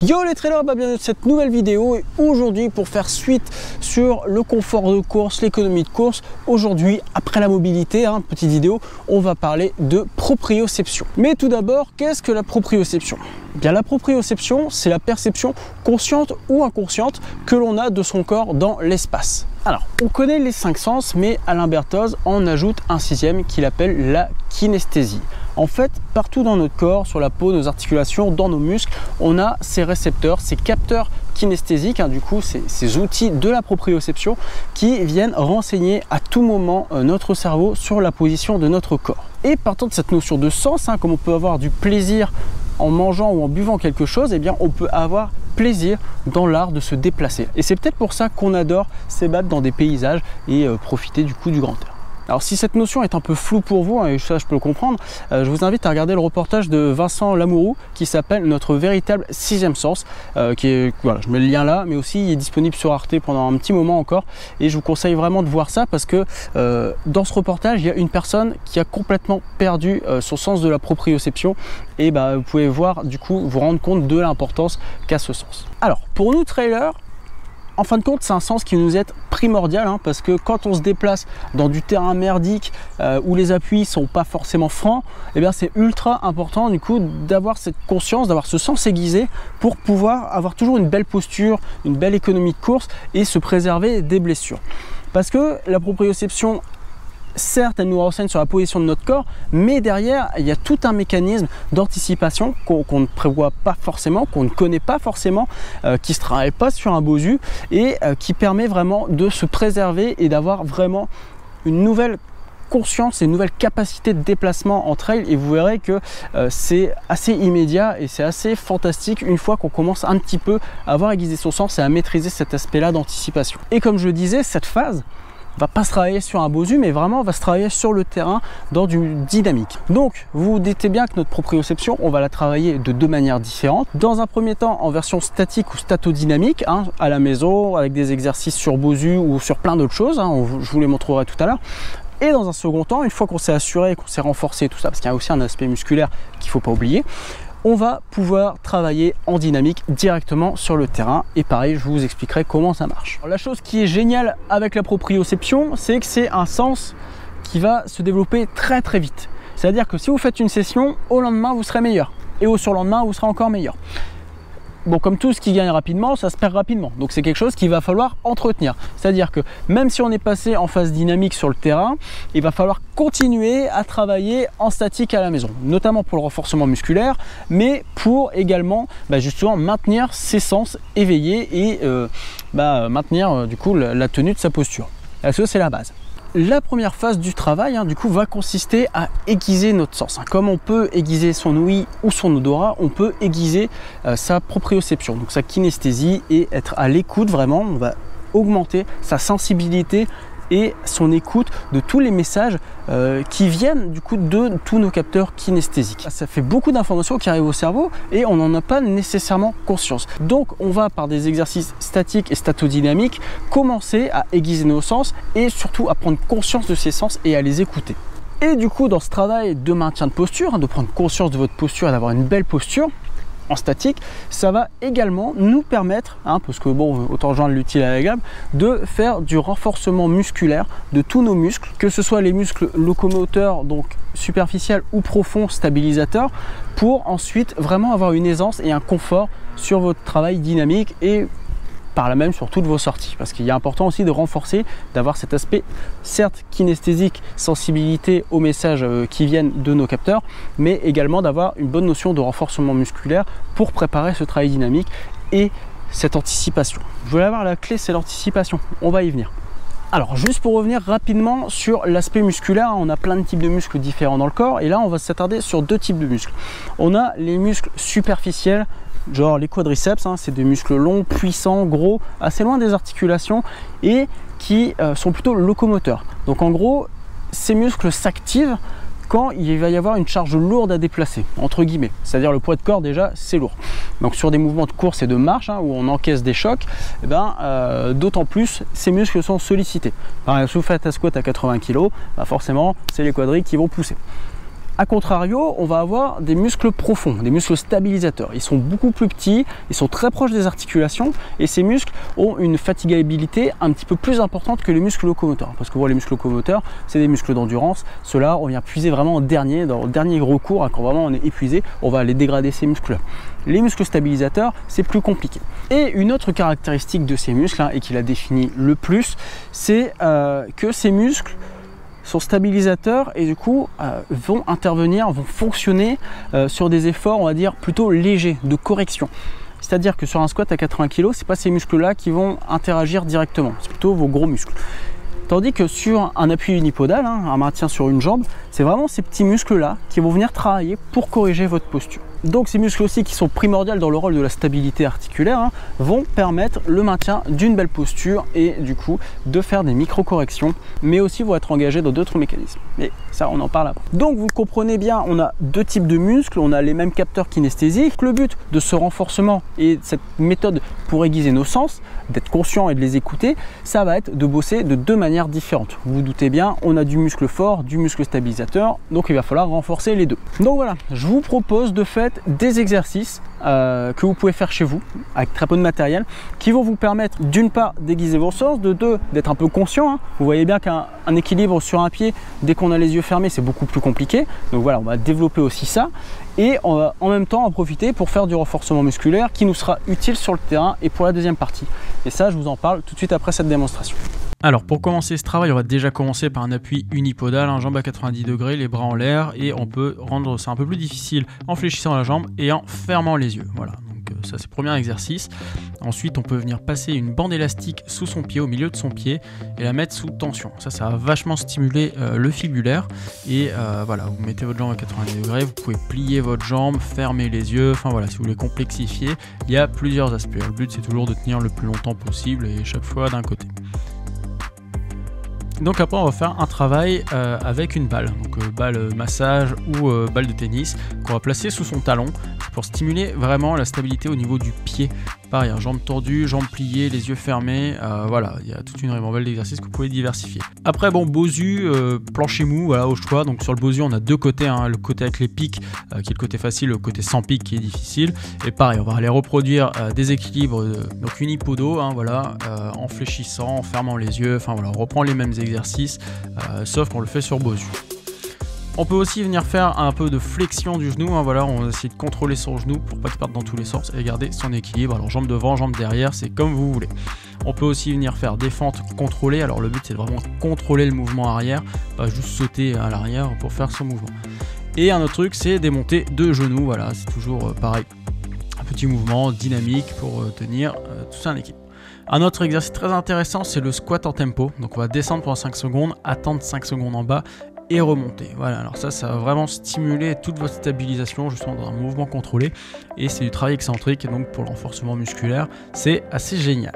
Yo les trailers, bienvenue dans cette nouvelle vidéo et aujourd'hui pour faire suite sur le confort de course, l'économie de course, aujourd'hui après la mobilité, petite vidéo, on va parler de proprioception. Mais tout d'abord, qu'est-ce que la proprioception? Bien, la proprioception, c'est la perception consciente ou inconsciente que l'on a de son corps dans l'espace. Alors, on connaît les 5 sens, mais Alain Berthoz en ajoute un 6e qu'il appelle la kinesthésie. En fait, partout dans notre corps, sur la peau, nos articulations, dans nos muscles, on a ces récepteurs, ces capteurs kinesthésiques, du coup, ces outils de la proprioception qui viennent renseigner à tout moment notre cerveau sur la position de notre corps. Et partant de cette notion de sens, comme on peut avoir du plaisir en mangeant ou en buvant quelque chose, eh bien, on peut avoir plaisir dans l'art de se déplacer. Et c'est peut-être pour ça qu'on adore s'ébattre dans des paysages et profiter du coup du grand air. Alors si cette notion est un peu floue pour vous, et ça je peux le comprendre, je vous invite à regarder le reportage de Vincent Lamoureux qui s'appelle Notre véritable 6e sens, qui est, voilà, je mets le lien là, mais aussi il est disponible sur Arte pendant un petit moment encore, et je vous conseille vraiment de voir ça parce que dans ce reportage, il y a une personne qui a complètement perdu son sens de la proprioception, et vous pouvez voir, du coup, vous rendre compte de l'importance qu'a ce sens. Alors, pour nous trailers, en fin de compte, c'est un sens qui nous est primordial parce que quand on se déplace dans du terrain merdique où les appuis sont pas forcément francs, eh bien c'est ultra important du coup d'avoir cette conscience, d'avoir ce sens aiguisé pour pouvoir avoir toujours une belle posture, une belle économie de course et se préserver des blessures. Parce que la proprioception, certes, elle nous renseigne sur la position de notre corps, mais derrière, il y a tout un mécanisme d'anticipation qu'on ne prévoit pas forcément, qu'on ne connaît pas forcément, qui ne se travaille pas sur un bosu et qui permet vraiment de se préserver et d'avoir vraiment une nouvelle conscience et une nouvelle capacité de déplacement en trail. Et vous verrez que c'est assez immédiat et c'est assez fantastique une fois qu'on commence un petit peu à avoir aiguisé son sens et à maîtriser cet aspect-là d'anticipation. Et comme je le disais, cette phase va pas se travailler sur un bosu, mais vraiment va se travailler sur le terrain dans du dynamique. Donc vous vous dites bien que notre proprioception, on va la travailler de deux manières différentes. Dans un premier temps en version statique ou statodynamique, à la maison, avec des exercices sur bosu ou sur plein d'autres choses, je vous les montrerai tout à l'heure. Et dans un second temps, une fois qu'on s'est assuré, qu'on s'est renforcé, tout ça, parce qu'il y a aussi un aspect musculaire qu'il ne faut pas oublier, on va pouvoir travailler en dynamique directement sur le terrain. Et pareil, je vous expliquerai comment ça marche. Alors, la chose qui est géniale avec la proprioception, c'est que c'est un sens qui va se développer très très vite. C'est-à-dire que si vous faites une session, au lendemain, vous serez meilleur. Et au surlendemain, vous serez encore meilleur. Bon, comme tout ce qui gagne rapidement, ça se perd rapidement. Donc c'est quelque chose qu'il va falloir entretenir. C'est-à-dire que même si on est passé en phase dynamique sur le terrain, il va falloir continuer à travailler en statique à la maison, notamment pour le renforcement musculaire, mais pour également justement maintenir ses sens éveillés et maintenir du coup la tenue de sa posture. Ça, c'est la base. La première phase du travail, du coup, va consister à aiguiser notre sens. Comme on peut aiguiser son ouïe ou son odorat, on peut aiguiser sa proprioception, donc sa kinesthésie, et être à l'écoute vraiment. On va augmenter sa sensibilité et son écoute de tous les messages qui viennent du coup de tous nos capteurs kinesthésiques. Ça fait beaucoup d'informations qui arrivent au cerveau et on n'en a pas nécessairement conscience. Donc on va, par des exercices statiques et statodynamiques, commencer à aiguiser nos sens et surtout à prendre conscience de ces sens et à les écouter. Et du coup, dans ce travail de maintien de posture, de prendre conscience de votre posture et d'avoir une belle posture en statique, ça va également nous permettre, parce que bon, autant joindre l'utile à l'agréable, de faire du renforcement musculaire de tous nos muscles, que ce soit les muscles locomoteurs, donc superficiels ou profonds, stabilisateurs, pour ensuite vraiment avoir une aisance et un confort sur votre travail dynamique et par là même sur toutes vos sorties, parce qu'il est important aussi de renforcer, d'avoir cet aspect certes kinesthésique, sensibilité aux messages qui viennent de nos capteurs, mais également d'avoir une bonne notion de renforcement musculaire pour préparer ce travail dynamique et cette anticipation. Je voulais avoir la clé, c'est l'anticipation, on va y venir. Alors juste pour revenir rapidement sur l'aspect musculaire, on a plein de types de muscles différents dans le corps, et là on va s'attarder sur deux types de muscles. On a les muscles superficiels, genre les quadriceps, c'est des muscles longs, puissants, gros, assez loin des articulations et qui sont plutôt locomoteurs. Donc en gros, ces muscles s'activent quand il va y avoir une charge lourde à déplacer, entre guillemets. C'est-à-dire le poids de corps déjà, c'est lourd. Donc sur des mouvements de course et de marche, où on encaisse des chocs, d'autant plus ces muscles sont sollicités. Par exemple, si vous faites un squat à 80 kg, forcément, c'est les quadris qui vont pousser. A contrario, on va avoir des muscles profonds, des muscles stabilisateurs. Ils sont beaucoup plus petits, ils sont très proches des articulations et ces muscles ont une fatigabilité un petit peu plus importante que les muscles locomoteurs. Parce que les muscles locomoteurs, c'est des muscles d'endurance. Ceux-là, on vient puiser vraiment dans le dernier recours, quand vraiment on est épuisé, on va aller dégrader ces muscles-là. Les muscles stabilisateurs, c'est plus compliqué. Et une autre caractéristique de ces muscles, et qui la définit le plus, c'est que ces muscles sont stabilisateurs et du coup vont intervenir, vont fonctionner sur des efforts, on va dire, plutôt légers, de correction. C'est-à-dire que sur un squat à 80 kg, ce n'est pas ces muscles-là qui vont interagir directement, c'est plutôt vos gros muscles. Tandis que sur un appui unipodal, un maintien sur une jambe, c'est vraiment ces petits muscles-là qui vont venir travailler pour corriger votre posture. Donc ces muscles aussi qui sont primordiaux dans le rôle de la stabilité articulaire vont permettre le maintien d'une belle posture et du coup de faire des micro-corrections, mais aussi vont être engagés dans d'autres mécanismes. Et ça, on en parle après. Donc vous comprenez bien, on a deux types de muscles, on a les mêmes capteurs kinesthésiques. Le but de ce renforcement et de cette méthode pour aiguiser nos sens, d'être conscient et de les écouter, ça va être de bosser de deux manières différentes. Vous vous doutez bien, on a du muscle fort, du muscle stabilisateur, donc il va falloir renforcer les deux. Donc voilà, je vous propose de faire des exercices que vous pouvez faire chez vous avec très peu de matériel qui vont vous permettre d'une part d'aiguiser vos sens, de deux d'être un peu conscient. Vous voyez bien qu'un équilibre sur un pied, dès qu'on a les yeux fermés, c'est beaucoup plus compliqué. Donc voilà, on va développer aussi ça et on va en même temps en profiter pour faire du renforcement musculaire qui nous sera utile sur le terrain et pour la deuxième partie. Et ça, je vous en parle tout de suite après cette démonstration. Alors pour commencer ce travail, on va déjà commencer par un appui unipodal, jambe à 90 degrés, les bras en l'air, et on peut rendre ça un peu plus difficile en fléchissant la jambe et en fermant les yeux. Voilà, donc ça c'est le premier exercice. Ensuite on peut venir passer une bande élastique sous son pied, au milieu de son pied, et la mettre sous tension. Ça va vachement stimuler le fibulaire. Et voilà, vous mettez votre jambe à 90 degrés, vous pouvez plier votre jambe, fermer les yeux, enfin voilà, si vous voulez complexifier, il y a plusieurs aspects. Le but c'est toujours de tenir le plus longtemps possible et chaque fois d'un côté. Donc après on va faire un travail avec une balle, donc balle massage ou balle de tennis qu'on va placer sous son talon pour stimuler vraiment la stabilité au niveau du pied. Pareil, jambes tordues, jambes pliées, les yeux fermés, voilà, il y a toute une ribambelle d'exercices que vous pouvez diversifier. Après bon, Bosu, plancher mou, voilà, au choix. Donc sur le Bosu on a deux côtés, le côté avec les pics qui est le côté facile, le côté sans pic qui est difficile. Et pareil, on va aller reproduire des équilibres, donc unipodo, voilà, en fléchissant, en fermant les yeux, enfin voilà, on reprend les mêmes exercices, sauf qu'on le fait sur Bosu. On peut aussi venir faire un peu de flexion du genou, voilà, on va essayer de contrôler son genou pour pas qu'il parte dans tous les sens et garder son équilibre. Alors jambe devant, jambe derrière, c'est comme vous voulez. On peut aussi venir faire des fentes contrôlées, alors le but c'est de vraiment contrôler le mouvement arrière, pas juste sauter à l'arrière pour faire son mouvement. Et un autre truc c'est des montées de genoux, voilà, c'est toujours pareil, un petit mouvement dynamique pour tenir tout ça en équipe. Un autre exercice très intéressant c'est le squat en tempo, donc on va descendre pendant 5 secondes, attendre 5 secondes en bas, et remonter. Voilà, alors ça va vraiment stimuler toute votre stabilisation justement dans un mouvement contrôlé et c'est du travail excentrique et donc pour le renforcement musculaire, c'est assez génial.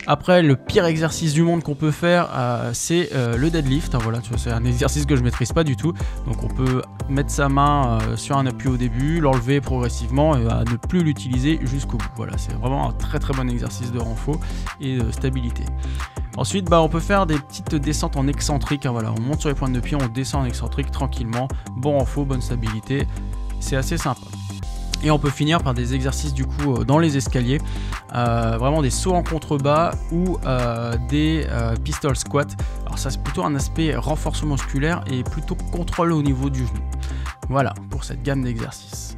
Après, le pire exercice du monde qu'on peut faire, c'est le deadlift. Voilà, c'est un exercice que je maîtrise pas du tout. Donc on peut mettre sa main sur un appui au début, l'enlever progressivement et ne plus l'utiliser jusqu'au bout. Voilà, c'est vraiment un très très bon exercice de renfort et de stabilité. Ensuite, on peut faire des petites descentes en excentrique. Voilà, on monte sur les pointes de pied, on descend en excentrique tranquillement. Bon renfort, bonne stabilité. C'est assez sympa. Et on peut finir par des exercices du coup dans les escaliers, vraiment des sauts en contrebas ou des pistol squats. Alors ça c'est plutôt un aspect renforcement musculaire et plutôt contrôle au niveau du genou. Voilà pour cette gamme d'exercices.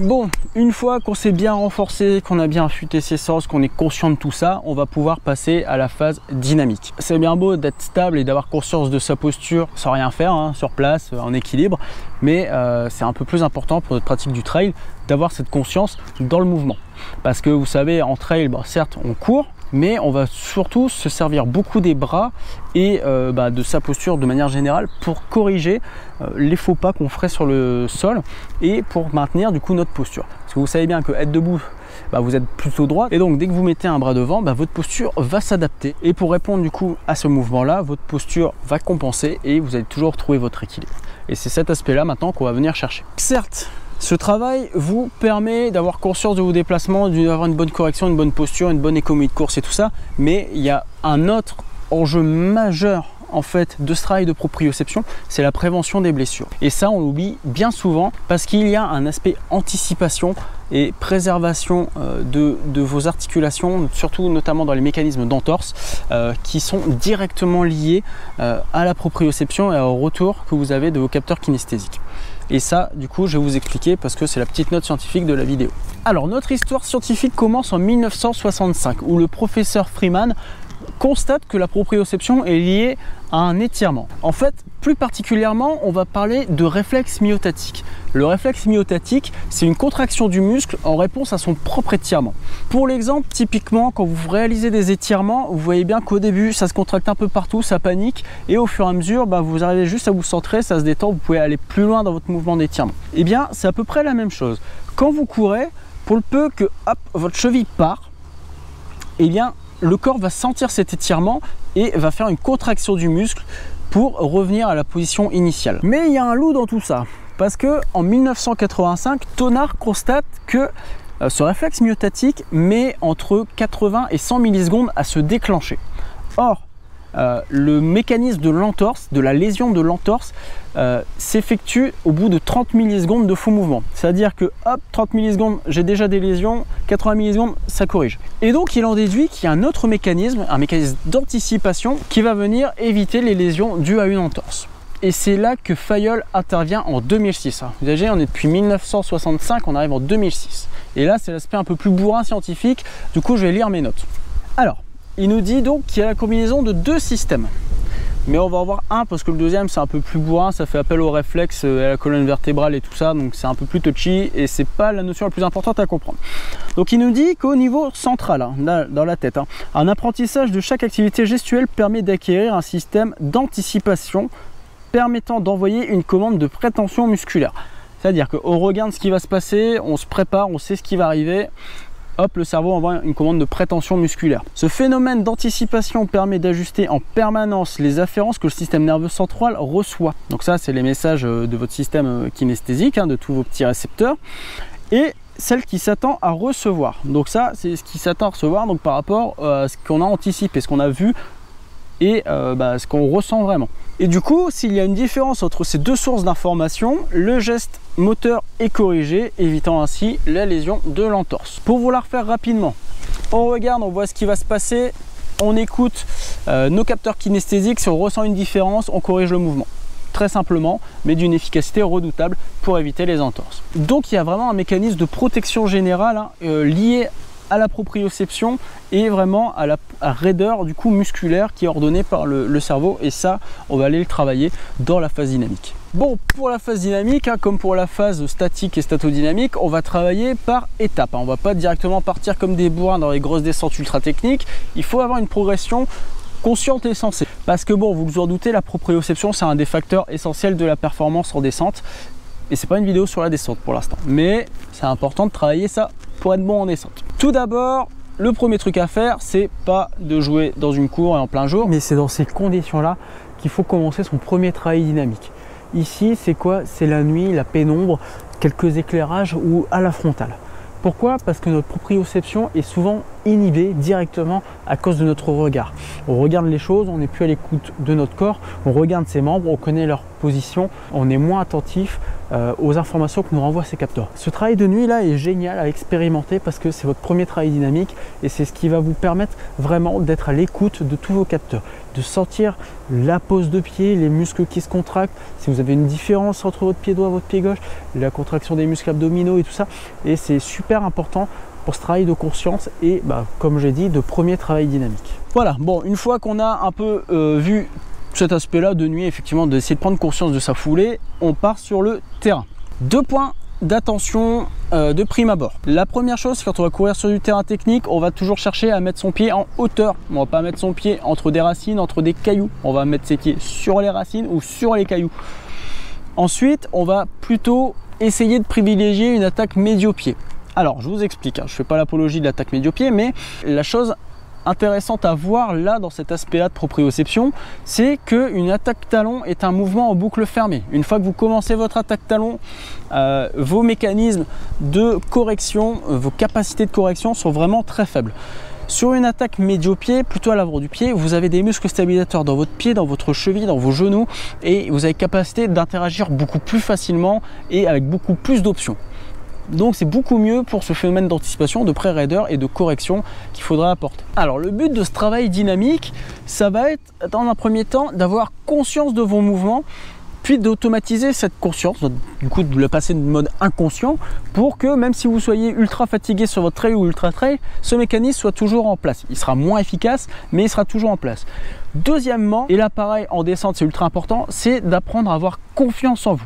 Bon, une fois qu'on s'est bien renforcé, qu'on a bien affûté ses sens, qu'on est conscient de tout ça, on va pouvoir passer à la phase dynamique. C'est bien beau d'être stable et d'avoir conscience de sa posture sans rien faire, sur place, en équilibre, mais c'est un peu plus important pour notre pratique du trail d'avoir cette conscience dans le mouvement. Parce que vous savez, en trail, certes on court, mais on va surtout se servir beaucoup des bras et de sa posture de manière générale pour corriger les faux pas qu'on ferait sur le sol et pour maintenir du coup notre posture. Parce que vous savez bien que être debout, vous êtes plutôt droit et donc dès que vous mettez un bras devant, votre posture va s'adapter et pour répondre du coup à ce mouvement là, votre posture va compenser et vous allez toujours trouver votre équilibre. Et c'est cet aspect là maintenant qu'on va venir chercher. Certes, ce travail vous permet d'avoir conscience de vos déplacements, d'avoir une bonne correction, une bonne posture, une bonne économie de course et tout ça, mais il y a un autre enjeu majeur en fait de ce travail de proprioception, c'est la prévention des blessures. Et ça, on l'oublie bien souvent parce qu'il y a un aspect anticipation et préservation de vos articulations, surtout notamment dans les mécanismes d'entorse, qui sont directement liés à la proprioception et au retour que vous avez de vos capteurs kinesthésiques. Et ça, du coup, je vais vous expliquer parce que c'est la petite note scientifique de la vidéo. Alors, notre histoire scientifique commence en 1965 où le professeur Freeman constate que la proprioception est liée à un étirement. En fait, plus particulièrement, on va parler de réflexe myotatique. Le réflexe myotatique, c'est une contraction du muscle en réponse à son propre étirement. Pour l'exemple, typiquement, quand vous réalisez des étirements, vous voyez bien qu'au début, ça se contracte un peu partout, ça panique, et au fur et à mesure, vous arrivez juste à vous centrer, ça se détend, vous pouvez aller plus loin dans votre mouvement d'étirement. Eh bien, c'est à peu près la même chose. Quand vous courez, pour le peu que hop, votre cheville part, eh bien, le corps va sentir cet étirement et va faire une contraction du muscle pour revenir à la position initiale. Mais il y a un loup dans tout ça, parce que en 1985, Tonard constate que ce réflexe myotatique met entre 80 et 100 millisecondes à se déclencher. Or, le mécanisme de l'entorse, de la lésion de l'entorse, s'effectue au bout de 30 millisecondes de faux mouvement. C'est-à-dire que hop, 30 millisecondes, j'ai déjà des lésions, 80 millisecondes, ça corrige. Et donc il en déduit qu'il y a un autre mécanisme, un mécanisme d'anticipation qui va venir éviter les lésions dues à une entorse. Et c'est là que Fayol intervient en 2006. Vous voyez, on est depuis 1965, on arrive en 2006. Et là, c'est l'aspect un peu plus bourrin scientifique. Du coup, je vais lire mes notes. Alors, il nous dit donc qu'il y a la combinaison de deux systèmes. Mais on va en voir un parce que le deuxième c'est un peu plus bourrin, ça fait appel au réflexe et à la colonne vertébrale et tout ça, donc c'est un peu plus touchy et c'est pas la notion la plus importante à comprendre. Donc il nous dit qu'au niveau central, dans la tête, un apprentissage de chaque activité gestuelle permet d'acquérir un système d'anticipation permettant d'envoyer une commande de prétention musculaire. C'est-à-dire qu'on regarde ce qui va se passer, on se prépare, on sait ce qui va arriver. Hop, le cerveau envoie une commande de prétention musculaire. Ce phénomène d'anticipation permet d'ajuster en permanence les afférences que le système nerveux central reçoit. Donc ça, c'est les messages de votre système kinesthésique, de tous vos petits récepteurs. Et celle qui s'attend à recevoir. Donc ça, c'est ce qui s'attend à recevoir donc par rapport à ce qu'on a anticipé, ce qu'on a vu et ce qu'on ressent vraiment. Et du coup, s'il y a une différence entre ces deux sources d'information, le geste moteur est corrigé, évitant ainsi la lésion de l'entorse. Pour vous la refaire rapidement, on regarde, on voit ce qui va se passer, on écoute nos capteurs kinesthésiques, si on ressent une différence, on corrige le mouvement. Très simplement, mais d'une efficacité redoutable pour éviter les entorses. Donc il y a vraiment un mécanisme de protection générale lié à la proprioception et vraiment à la raideur du coup musculaire qui est ordonnée par le cerveau, et ça on va aller le travailler dans la phase dynamique. Bon, pour la phase dynamique, comme pour la phase statique et statodynamique, on va travailler par étapes. On va pas directement partir comme des bourrins dans les grosses descentes ultra techniques. Il faut avoir une progression consciente et sensée, parce que bon, vous vous en doutez, la proprioception c'est un des facteurs essentiels de la performance en descente. Et c'est pas une vidéo sur la descente pour l'instant, mais c'est important de travailler ça pour être bon en descente. Tout d'abord, le premier truc à faire, c'est pas de jouer dans une cour et en plein jour, mais c'est dans ces conditions-là qu'il faut commencer son premier travail dynamique. Ici, c'est quoi? C'est la nuit, la pénombre, quelques éclairages ou à la frontale. Pourquoi? Parce que notre proprioception est souvent inhibée directement à cause de notre regard. On regarde les choses, on n'est plus à l'écoute de notre corps, on regarde ses membres, on connaît leur position, on est moins attentif aux informations que nous renvoient ces capteurs. Ce travail de nuit là est génial à expérimenter parce que c'est votre premier travail dynamique et c'est ce qui va vous permettre vraiment d'être à l'écoute de tous vos capteurs, de sentir la pose de pied, les muscles qui se contractent, si vous avez une différence entre votre pied droit et votre pied gauche, la contraction des muscles abdominaux et tout ça, et c'est super important pour ce travail de conscience et comme j'ai dit, de premier travail dynamique. Voilà, bon, une fois qu'on a un peu vu cet aspect là de nuit, effectivement d'essayer de prendre conscience de sa foulée, on part sur le terrain. 2 points d'attention de prime abord. La première chose, quand on va courir sur du terrain technique, on va toujours chercher à mettre son pied en hauteur. On va pas mettre son pied entre des racines, entre des cailloux. On va mettre ses pieds sur les racines ou sur les cailloux. Ensuite, on va plutôt essayer de privilégier une attaque médio-pied. Alors, je vous explique, je ne fais pas l'apologie de l'attaque médio-pied, mais la chose intéressante à voir là dans cet aspect-là de proprioception, c'est qu'une attaque talon est un mouvement en boucle fermée. Une fois que vous commencez votre attaque talon, vos mécanismes de correction, vos capacités de correction sont vraiment très faibles. Sur une attaque médio-pied, plutôt à l'avant du pied, vous avez des muscles stabilisateurs dans votre pied, dans votre cheville, dans vos genoux et vous avez capacité d'interagir beaucoup plus facilement et avec beaucoup plus d'options. Donc c'est beaucoup mieux pour ce phénomène d'anticipation, de pré-raider et de correction qu'il faudra apporter. Alors le but de ce travail dynamique, ça va être dans un premier temps d'avoir conscience de vos mouvements, puis d'automatiser cette conscience, du coup de le passer de mode inconscient pour que même si vous soyez ultra fatigué sur votre trail ou ultra trail, ce mécanisme soit toujours en place. Il sera moins efficace, mais il sera toujours en place. Deuxièmement, et là pareil en descente c'est ultra important, c'est d'apprendre à avoir confiance en vous.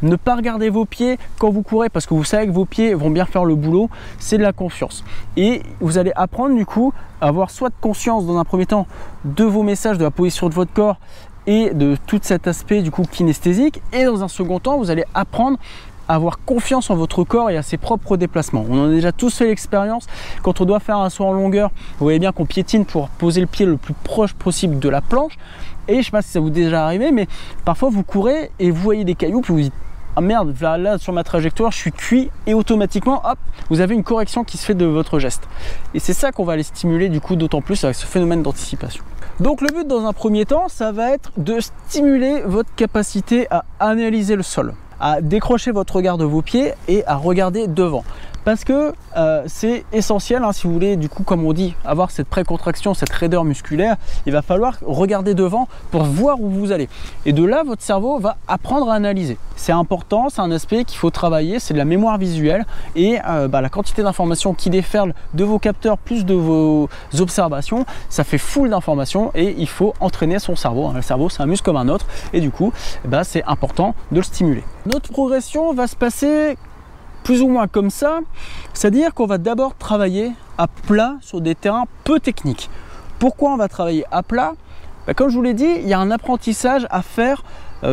Ne pas regarder vos pieds quand vous courez parce que vous savez que vos pieds vont bien faire le boulot, c'est de la confiance. Et vous allez apprendre du coup à avoir soit de conscience dans un premier temps de vos messages, de la position de votre corps et de tout cet aspect du coup kinesthésique. Et dans un second temps, vous allez apprendre à avoir confiance en votre corps et à ses propres déplacements. On en a déjà tous fait l'expérience. Quand on doit faire un saut en longueur, vous voyez bien qu'on piétine pour poser le pied le plus proche possible de la planche. Et je ne sais pas si ça vous est déjà arrivé, mais parfois vous courez et vous voyez des cailloux puis vous dites ah merde, là sur ma trajectoire je suis cuit et automatiquement hop, vous avez une correction qui se fait de votre geste. Et c'est ça qu'on va aller stimuler du coup d'autant plus avec ce phénomène d'anticipation. Donc le but dans un premier temps, ça va être de stimuler votre capacité à analyser le sol, à décrocher votre regard de vos pieds et à regarder devant. Parce que c'est essentiel, si vous voulez, du coup, comme on dit, avoir cette précontraction, cette raideur musculaire, il va falloir regarder devant pour voir où vous allez. Et de là, votre cerveau va apprendre à analyser. C'est important, c'est un aspect qu'il faut travailler, c'est de la mémoire visuelle et la quantité d'informations qui déferlent de vos capteurs plus de vos observations, ça fait full d'informations et il faut entraîner son cerveau. Le cerveau, c'est un muscle comme un autre et du coup, c'est important de le stimuler. Notre progression va se passer plus ou moins comme ça, c'est-à-dire qu'on va d'abord travailler à plat sur des terrains peu techniques. Pourquoi on va travailler à plat? Comme je vous l'ai dit, il y a un apprentissage à faire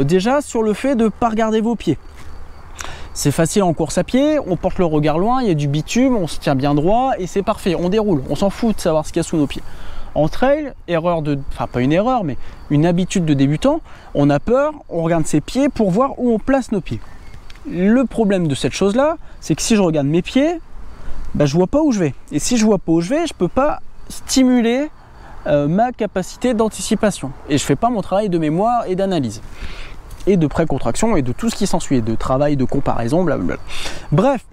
déjà sur le fait de ne pas regarder vos pieds. C'est facile en course à pied, on porte le regard loin, il y a du bitume, on se tient bien droit et c'est parfait, on déroule, on s'en fout de savoir ce qu'il y a sous nos pieds. En trail, pas une erreur, mais une habitude de débutant, on a peur, on regarde ses pieds pour voir où on place nos pieds. Le problème de cette chose-là, c'est que si je regarde mes pieds, je vois pas où je vais. Et si je vois pas où je vais, je peux pas stimuler ma capacité d'anticipation. Et je fais pas mon travail de mémoire et d'analyse. Et de précontraction et de tout ce qui s'ensuit, de travail, de comparaison, blablabla. Bref,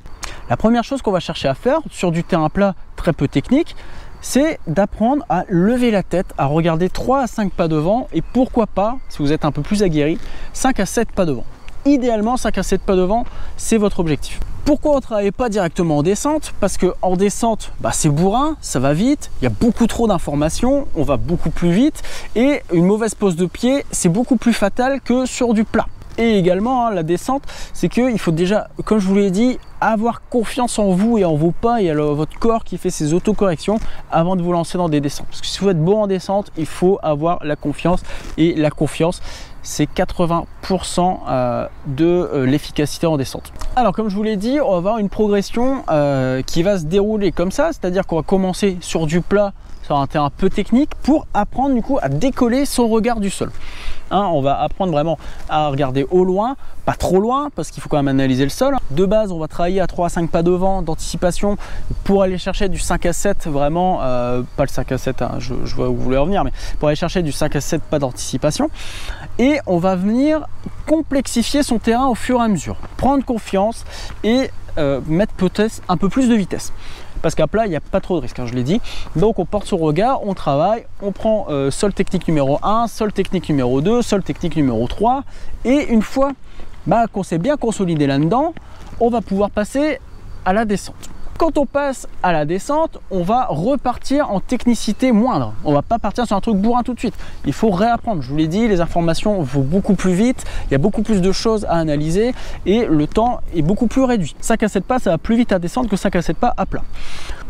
la première chose qu'on va chercher à faire sur du terrain plat très peu technique, c'est d'apprendre à lever la tête, à regarder 3 à 5 pas devant et pourquoi pas, si vous êtes un peu plus aguerri, 5 à 7 pas devant. Idéalement, 5 à 7 pas devant, c'est votre objectif. Pourquoi on ne travaille pas directement en descente? Parce qu'en descente, c'est bourrin, ça va vite, il y a beaucoup trop d'informations, on va beaucoup plus vite et une mauvaise pose de pied, c'est beaucoup plus fatal que sur du plat. Et également, la descente, c'est qu'il faut déjà, comme je vous l'ai dit, avoir confiance en vous et en vos pas et à votre corps qui fait ses autocorrections avant de vous lancer dans des descentes. Parce que si vous êtes bon en descente, il faut avoir la confiance et la confiance, c'est 80% de l'efficacité en descente. Alors comme je vous l'ai dit, on va avoir une progression qui va se dérouler comme ça, c'est-à-dire qu'on va commencer sur du plat, sur un terrain peu technique pour apprendre du coup à décoller son regard du sol. On va apprendre vraiment à regarder au loin, pas trop loin parce qu'il faut quand même analyser le sol. De base, on va travailler à 3 à 5 pas devant d'anticipation pour aller chercher du 5 à 7 vraiment, pas le 5 à 7, je vois où vous voulez revenir, mais pour aller chercher du 5 à 7 pas d'anticipation. Et on va venir complexifier son terrain au fur et à mesure, prendre confiance et mettre peut-être un peu plus de vitesse. Parce qu'à plat, il n'y a pas trop de risques, je l'ai dit. Donc on porte son regard, on travaille, on prend sol technique numéro 1, sol technique numéro 2, sol technique numéro 3. Et une fois qu'on s'est bien consolidé là-dedans, on va pouvoir passer à la descente. Quand on passe à la descente, on va repartir en technicité moindre. On ne va pas partir sur un truc bourrin tout de suite. Il faut réapprendre. Je vous l'ai dit, les informations vont beaucoup plus vite. Il y a beaucoup plus de choses à analyser et le temps est beaucoup plus réduit. 5 à 7 pas, ça va plus vite à descendre que 5 à 7 pas à plat.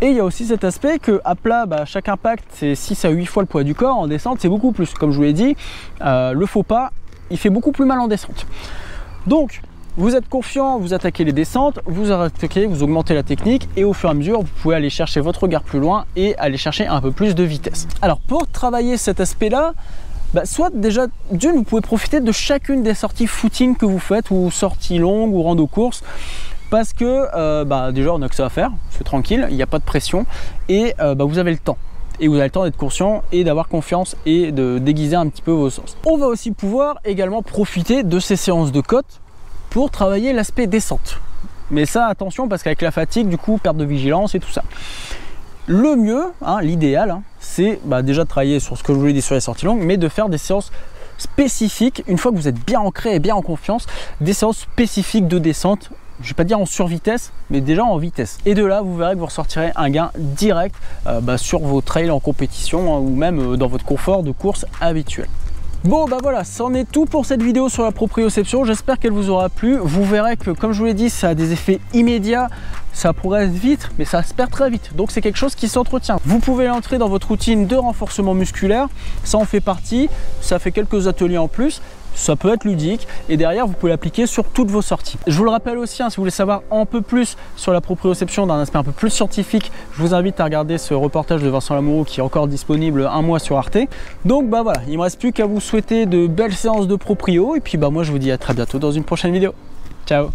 Et il y a aussi cet aspect qu'à plat, chaque impact, c'est 6 à 8 fois le poids du corps. En descente, c'est beaucoup plus. Comme je vous l'ai dit, le faux pas, il fait beaucoup plus mal en descente. Donc, vous êtes confiant, vous attaquez les descentes, vous attaquez, vous augmentez la technique et au fur et à mesure, vous pouvez aller chercher votre regard plus loin et aller chercher un peu plus de vitesse. Alors pour travailler cet aspect-là, soit déjà, vous pouvez profiter de chacune des sorties footing que vous faites ou sorties longues ou rando course Parce que déjà on a que ça à faire, c'est tranquille, il n'y a pas de pression et vous avez le temps. Et vous avez le temps d'être conscient et d'avoir confiance et de déguiser un petit peu vos sens. On va aussi pouvoir également profiter de ces séances de côte pour travailler l'aspect descente. Mais ça, attention, parce qu'avec la fatigue, du coup, perte de vigilance et tout ça. Le mieux, l'idéal, c'est déjà de travailler sur ce que je vous l'ai dit sur les sorties longues, mais de faire des séances spécifiques, une fois que vous êtes bien ancré et bien en confiance, des séances spécifiques de descente. Je ne vais pas dire en survitesse, mais déjà en vitesse. Et de là, vous verrez que vous ressortirez un gain direct sur vos trails en compétition ou même dans votre confort de course habituel. Bon voilà, c'en est tout pour cette vidéo sur la proprioception. J'espère qu'elle vous aura plu. Vous verrez que, comme je vous l'ai dit, ça a des effets immédiats. Ça progresse vite, mais ça se perd très vite. Donc c'est quelque chose qui s'entretient. Vous pouvez l'entrer dans votre routine de renforcement musculaire. Ça en fait partie. Ça fait quelques ateliers en plus. Ça peut être ludique et derrière vous pouvez l'appliquer sur toutes vos sorties. Je vous le rappelle aussi, si vous voulez savoir un peu plus sur la proprioception d'un aspect un peu plus scientifique, je vous invite à regarder ce reportage de Vincent Lamoureux qui est encore disponible un mois sur Arte. Donc voilà, il ne me reste plus qu'à vous souhaiter de belles séances de proprio et puis moi je vous dis à très bientôt dans une prochaine vidéo. Ciao.